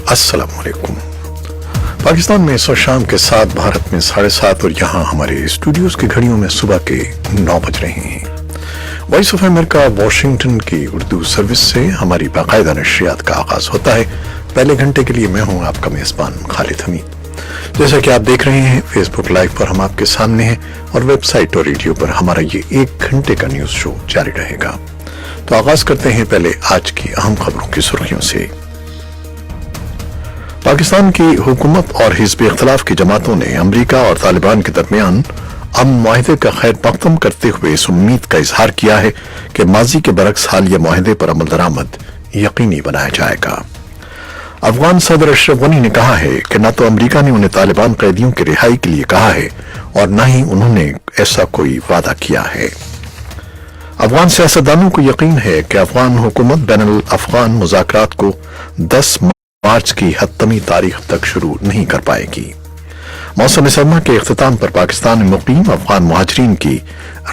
अस्सलाम वालेकुम। पाकिस्तान में इस वक्त शाम के 7, भारत में 7:30 और यहाँ हमारे स्टूडियोज की घड़ियों में सुबह के 9 बज रहे हैं। वॉइस ऑफ अमेरिका वाशिंगटन की उर्दू सर्विस से हमारी बाकायदा नशरियात का आगाज होता है। पहले घंटे के लिए मैं हूँ आपका मेजबान खालिद हमीद। जैसा कि आप देख रहे हैं, फेसबुक लाइव पर हम आपके सामने हैं और वेबसाइट और रेडियो पर हमारा ये 1 घंटे का न्यूज शो जारी रहेगा। तो आगाज करते हैं पहले आज की अहम खबरों की सुर्खियों से। पाकिस्तान की हुकूमत और हिज़्ब इख्तिलाफ की जमातों ने अमरीका और तालिबान के दरमियान अमन मुआहिदे का खैर मकदम करते हुए इस उम्मीद का इजहार किया है कि माजी के बरक्स हालिया मुआहिदे पर अमल दरामद यकीनी बनाया जाएगा। अफगान सदर अशरफ गनी ने कहा है कि न तो अमरीका ने उन्हें तालिबान कैदियों की रिहाई के लिए कहा है और न ही उन्होंने ऐसा कोई वादा किया है। अफगान सियासतदानों को यकीन है कि अफगान हुकूमत बैनुल अफगान मुज़ाकरात को 10 मार्च की हतमी तारीख तक शुरू नहीं कर पाएगी। मौसम सरमा के इख्तिताम पर पाकिस्तान में मुकीम अफगान मुहाजिरीन की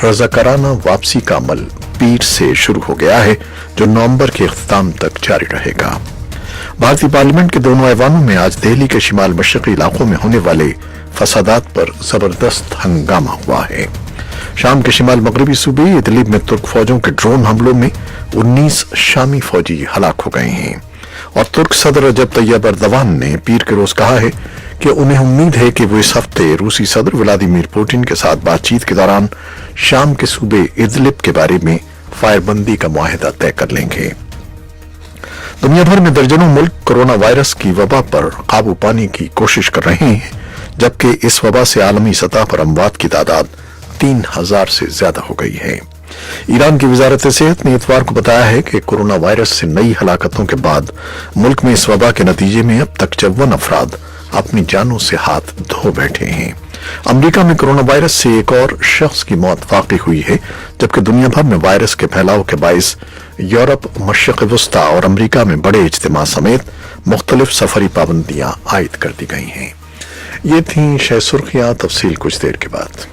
रज़ाकाराना वापसी का अमल पीर से शुरू हो गया है, जो नवंबर के इख्तिताम तक जारी रहेगा। भारतीय पार्लियामेंट के दोनों ऐवानों में आज दिल्ली के शिमाल मशरकी इलाकों में होने वाले फसादात पर जबरदस्त हंगामा हुआ है। शाम के शिमाल मगरबी सूबे इदलिब में तुर्क फौजों के ड्रोन हमलों में 19 शामी फौजी हलाक हो गए हैं और तुर्क सदर रजब तैयब एर्दोगान ने पीर के रोज कहा है कि उन्हें उम्मीद है कि वो इस हफ्ते रूसी सदर व्लादिमीर पुतिन के साथ बातचीत के दौरान शाम के सूबे इदलिब के बारे में फायरबंदी का मुआहिदा तय कर लेंगे। दुनिया भर में दर्जनों मुल्क कोरोना वायरस की वबा पर काबू पाने की कोशिश कर रहे हैं, जबकि इस वबा से आलमी सतह पर अमवात की तादाद 3000 से ज्यादा हो गई है। ईरान की वजारत सेहत ने इतवार को बताया है कि कोरोना वायरस से नई हलाकतों के बाद मुल्क में इस वबा के नतीजे में अब तक 54 अफराद अपनी जानों से हाथ धो बैठे हैं। अमेरिका में कोरोना वायरस से एक और शख्स की मौत वाक़ई हुई है, जबकि दुनिया भर में वायरस के फैलाव के बाइस यूरोप, मशरिक़ वस्ता और अमेरिका में बड़े इज्तिमा समेत मुख्तलिफ सफरी पाबंदियां आयद कर दी गई हैं। ये थी शय सुर्खियां, तफसील कुछ देर के बाद।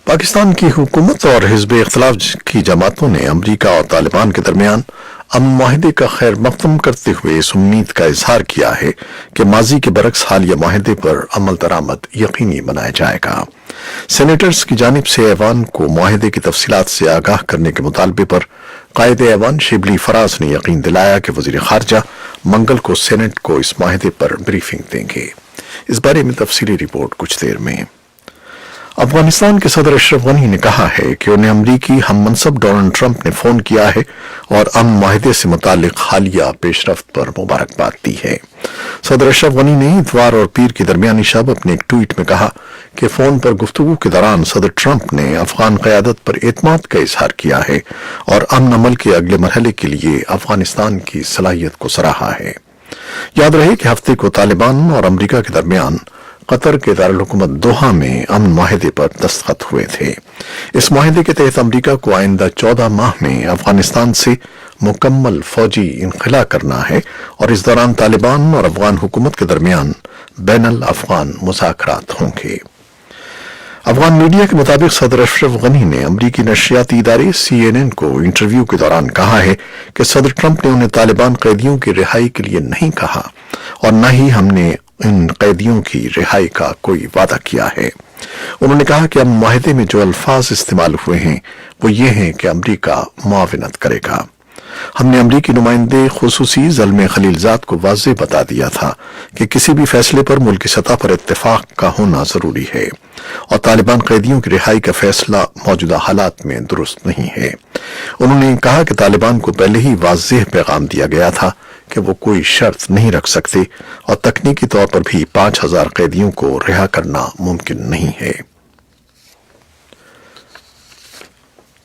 पाकिस्तान की हुकूमत और हिज़्ब इख्तिलाफ की जमातों ने अमरीका और तालिबान के दरमियान अमन मुआहिदे का खैर मकदम करते हुए इस उम्मीद का इजहार किया है कि माजी के बरक्स हालिया मुआहिदे पर अमल दरामद यकीनी बनाया जाएगा। सेनेटर्स की जानिब से ऐवान को मुआहिदे की तफसीलात से आगाह करने के मुतालबे पर कायद ऐवान शिबली फराज ने यकीन दिलाया कि वज़ीर खारजा मंगल को सेनेट को इस मुआहिदे पर ब्रीफिंग देंगे। इस बारे में तफसीली रिपोर्ट कुछ देर में। अफगानिस्तान के सदर अशरफ गनी ने कहा है कि उन्हें अमरीकी हम मनसब डोनाल्ड ट्रंप ने फोन किया है और अमन मुआहिदे से मुतालिक हालिया पेशरफ्त पर मुबारकबाद दी है। सदर अशरफ गनी ने इतवार और पीर की दरमियानी शब अपने एक ट्वीट में कहा कि फोन पर गुफ्तगू के दौरान सदर ट्रंप ने अफगान क़यादत पर एतमाद का इजहार किया है और अमन अमल के अगले मरहले के लिए अफगानिस्तान की सलाहियत को सराहा है। याद रहे कि हफ्ते को तालिबान और अमरीका के दरमियान कतर के दारुल हुकूमत दोहा में अमन मुआहिदे पर दस्तखत हुए थे। इस मुआहिदे के तहत अमरीका को आइंदा 14 माह में अफगानिस्तान से मुकम्मल फौजी इनखला करना है और इस दौरान तालिबान और अफगान हुकूमत के दरमियान बैनुल अफगान मुज़ाकरात होंगे। अफगान मीडिया के मुताबिक सदर अशरफ गनी ने अमरीकी नशरियाती इदारे CNN को इंटरव्यू के दौरान कहा है कि सदर ट्रंप ने उन्हें तालिबान कैदियों की रिहाई के लिए नहीं कहा और न ही हमने इन कैदियों की रिहाई का कोई वादा किया है। उन्होंने कहा कि अब मुआहिदे में जो अल्फाज इस्तेमाल हुए हैं वो ये हैं कि अमरीका मुआविनत करेगा। हमने अमरीकी नुमाइंदे खुसूसी ज़ल्मे खलीलजाद को वाज़ेह बता दिया था कि किसी भी फैसले पर मुल्की सतह पर इत्तेफाक का होना जरूरी है और तालिबान कैदियों की रिहाई का फैसला मौजूदा हालात में दुरुस्त नहीं है। उन्होंने कहा कि तालिबान को पहले ही वाज़ेह पैगाम दिया गया था कि वो कोई शर्त नहीं रख सकते और तकनीकी तौर पर भी 5000 कैदियों को रिहा करना मुमकिन नहीं है।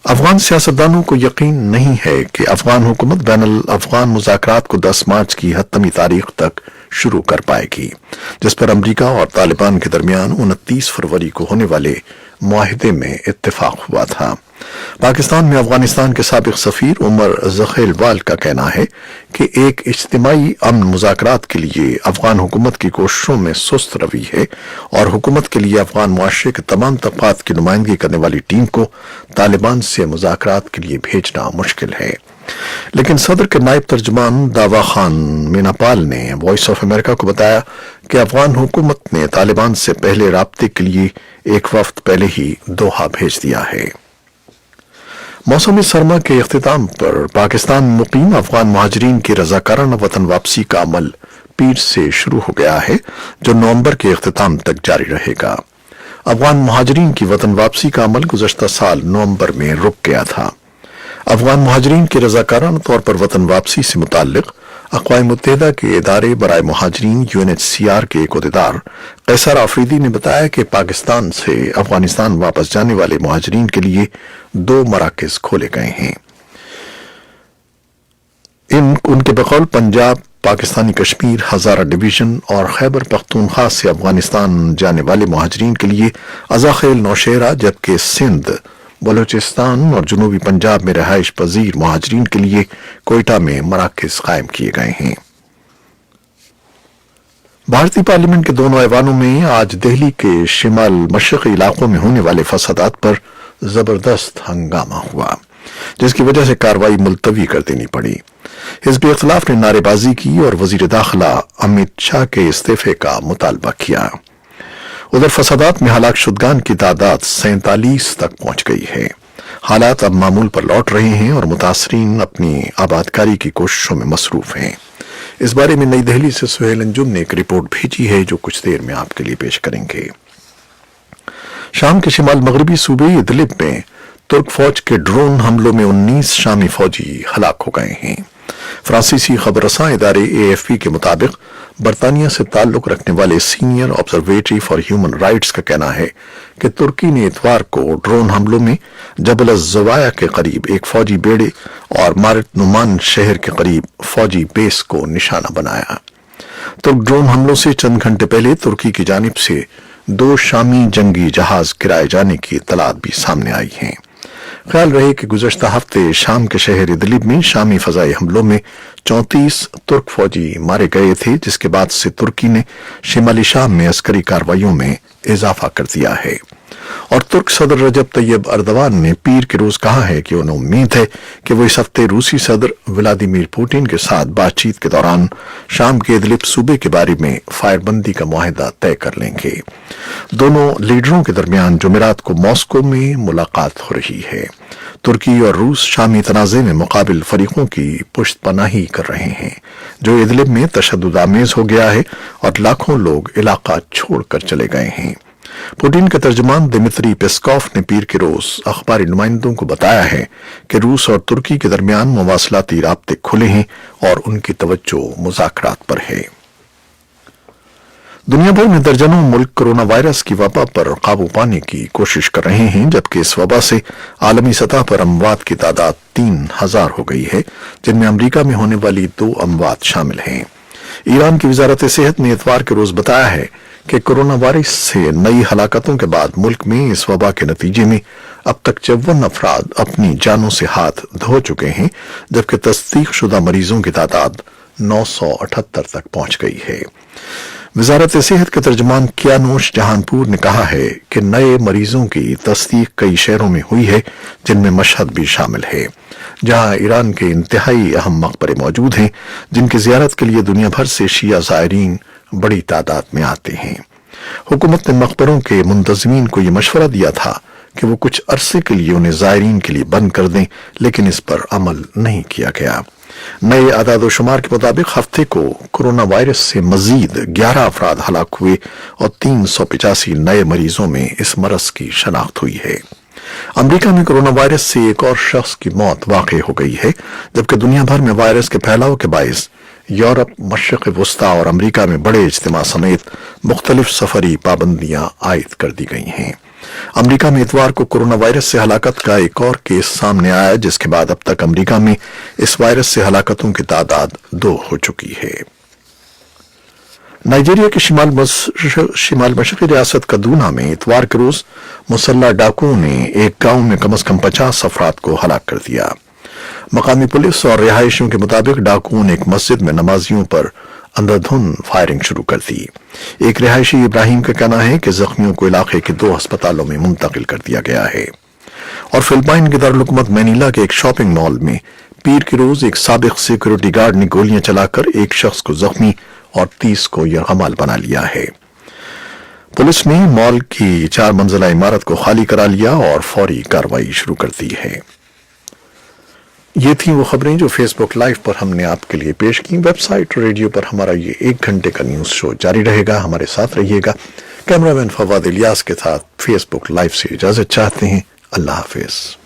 अफगान सियासतदानों को यकीन नहीं है कि अफगान हुकूमत बैनुल अफगान मुज़ाकरात को 10 मार्च की हतमी तारीख तक शुरू कर पाएगी, जिस पर अमरीका और तालिबान के दरमियान 29 फरवरी को होने वाले मुआहिदे में इत्तेफाक हुआ था। पाकिस्तान में अफगानिस्तान के साबिक सफीर उमर ज़खेलवाल का कहना है कि एक इज्तिमाई अमन मुज़ाकरात के लिए अफगान हुकूमत की कोशिशों में सुस्त रवि है और हुकूमत के लिए अफगान मुआशरे के तमाम तबक़ात की नुमाइंदगी करने वाली टीम को तालिबान से मुज़ाकरात के लिए भेजना मुश्किल है। लेकिन सदर के नायब तर्जुमान दावा खान मीनापाल ने वॉइस ऑफ अमेरिका को बताया कि अफगान हुकूमत ने तालिबान से पहले राब्ते के लिए एक वफ्द पहले ही दोहा भेज दिया है। मौसमी सरमा के इख्तिताम पर पाकिस्तान में मुकीम अफगान महाजरीन की रजाकाराना वतन वापसी का अमल पीर से शुरू हो गया है, जो नवंबर के इख्तिताम तक जारी रहेगा। अफगान महाजरीन की वतन वापसी का अमल गुज़श्ता साल नवंबर में रुक गया था। अफगान महाजरीन की रजाकाराना तौर पर वतन वापसी से मुताल्लिक अक़वाम मुत्तहिदा के इदारे बराए मुहाजिरीन UNHCR के एक अहदेदार कैसर आफरीदी ने बताया कि पाकिस्तान से अफगानिस्तान वापस जाने वाले मुहाजिरीन के लिए 2 मराकज़ खोले गए हैं। उनके बकौल पंजाब, पाकिस्तानी कश्मीर, हज़ारा डिवीज़न और खैबर पख्तूनख्वा से अफगानिस्तान जाने वाले मुहाजिरीन के लिए अज़ाखेल नौशेरा, जबकि सिंध, बलूचिस्तान और जनूबी पंजाब में रहाइश पजीर मुहाजिरीन के लिए कोयटा में मराकज़ कायम किए गए हैं। भारतीय पार्लियामेंट के दोनों ऐवानों में आज दिल्ली के शिमाल मशरक़ी इलाकों में होने वाले फसादात पर जबरदस्त हंगामा हुआ, जिसकी वजह से कार्रवाई मुलतवी कर देनी पड़ी। हिज़्ब इख्तिलाफ ने नारेबाजी की और वजीर दाखिला अमित शाह के इस्तीफे का मुतालबा किया। उधर फसादात में हलाक शुदगान की तादाद 47 तक पहुंच गई है। हालात अब मामूल पर लौट रहे हैं और मुतासरीन अपनी आबादकारी की कोशिशों में मसरूफ हैं। इस बारे में नई दिल्ली से सुहेल अंजुम ने एक रिपोर्ट भेजी है, जो कुछ देर में आपके लिए पेश करेंगे। शाम के शिमाल मगरबी सूबे इदलिब में तुर्क फौज के ड्रोन हमलों में 19 शामी फौजी हलाक हो गए हैं। फ्रांसीसी खबरसां इदारे AFP के मुताबिक बरतानिया से ताल्लुक रखने वाले senior observatory for human rights का कहना है कि तुर्की ने इतवार को ड्रोन हमलों में जबल ज़वाया के करीब एक फौजी बेड़े और मारिट नुमान शहर के करीब फौजी बेस को निशाना बनाया। तुर्क ड्रोन हमलों से चंद घंटे पहले तुर्की की जानिब से 2 शामी जंगी जहाज गिराए जाने की इत्तलात भी सामने आई हैं। ख्याल रहे कि गुज़श्ता हफ्ते शाम के शहर इदलिब में शामी फजाई हमलों में 34 तुर्क फौजी मारे गए थे, जिसके बाद से तुर्की ने शिमाली शाम में अस्करी कार्रवाइयों में इजाफा कर दिया है। और तुर्क सदर रजब तैयब अर्दवान ने पीर के रोज कहा है कि उन्हें उम्मीद है कि वो इस हफ्ते रूसी सदर व्लादिमीर पुतिन के साथ बातचीत के दौरान शाम के इदलिब सूबे के बारे में फायरबंदी का मुआहिदा तय कर लेंगे। दोनों लीडरों के दरमियान जुमेरात को मॉस्को में मुलाकात हो रही है। तुर्की और रूस शामी तनाज़े में मुकाबिल फरीकों की पुश्तपनाही कर रहे हैं, जो इदलिब में तशद्दुद आमेज हो गया है और लाखों लोग इलाका छोड़कर चले गए हैं। पुतिन के तर्जुमान दिमित्री पेस्कॉफ ने पीर के रोज अखबारी नुमाइंदों को बताया है कि रूस और तुर्की के दरमियान मुवासलाती राब्ते खुले हैं और उनकी तवज्जो मुज़ाकरात पर है। दुनिया भर में दर्जनों मुल्क कोरोना वायरस की वबा पर काबू पाने की कोशिश कर रहे हैं, जबकि इस वबा से आलमी सतह पर अमवात की तादाद 3000 हो गई है, जिनमें अमरीका में होने वाली 2 अमवात शामिल हैं। ईरान की वजारत सेहत ने इतवार के रोज बताया है कि कोरोना वायरस से नई हलाकतों के बाद मुल्क में इस वबा के नतीजे में अब तक 54 अफराद अपनी जानों से हाथ धो चुके हैं, जबकि तस्दीक शुदा मरीजों की तादाद 978 तक पहुंच गई है। वजारत सेहत के तर्जुमान कियानोश जहानपुर ने कहा है कि नए मरीजों की तस्दीक कई शहरों में हुई है, जिनमें मशहद भी शामिल है, जहां ईरान के इंतहाई अहम मकबरे मौजूद हैं, जिनकी जियारत के लिए दुनिया भर से शिया ज़ायरीन बड़ी तादाद में आते हैं। हुकूमत ने मकबरों के मुंतज़मीन को यह मशवरा दिया था कि वो कुछ अरसे के लिए उन्हें ज़ायरीन के लिए बंद कर दें, लेकिन इस पर अमल नहीं किया गया। नए आदाद शुमार के मुताबिक हफ्ते को कोरोना वायरस से मजीद 11 अफराद हलाक हुए और 385 नए मरीजों में इस मरज की शनाख्त हुई है। अमेरिका में कोरोना वायरस से एक और शख्स की मौत वाक़ई हो गई है, जबकि दुनिया भर में वायरस के फैलाव के बायस यूरोप, मशरिक़ वस्ता और अमेरिका में बड़े इज्तिमा समेत मुख्तलिफ सफरी पाबंदियां आयद कर दी गई हैं। अमेरिका में इतवार को कोरोना वायरस से हलाकत का एक और केस सामने आया, जिसके बाद अब तक अमेरिका में इस वायरस से हलाकतों की तादाद 2 हो चुकी है। नाइजीरिया की शिमाल मशरकी रियासत कदूना में इतवार के रोज मुसल्लह डाकुओं ने एक गांव में कम से कम 50 अफराद को हलाक कर दिया। मकामी पुलिस और रिहायशियों के मुताबिक डाकुओं ने एक मस्जिद में नमाजियों पर अंधाधुंध फायरिंग शुरू कर दी। एक रिहायशी इब्राहिम का कहना है कि जख्मियों को इलाके के 2 अस्पतालों में मुंतकिल कर दिया गया है। और फिलिपाइन के दारुल-हुकूमत मैनीला के एक शॉपिंग मॉल में पीर के रोज एक साबिक सिक्योरिटी गार्ड ने गोलियां चलाकर एक शख्स को जख्मी और 30 को यरगमाल बना लिया है। पुलिस ने मॉल की 4 मंजिला इमारत को खाली करा लिया और फौरी कार्रवाई शुरू कर दी है। ये थी वो खबरें जो फेसबुक लाइव पर हमने आपके लिए पेश की। वेबसाइट और रेडियो पर हमारा ये 1 घंटे का न्यूज शो जारी रहेगा। हमारे साथ रहिएगा। कैमरामैन फवाद इलियास के साथ फेसबुक लाइव से इजाजत चाहते हैं। अल्लाह हाफिज।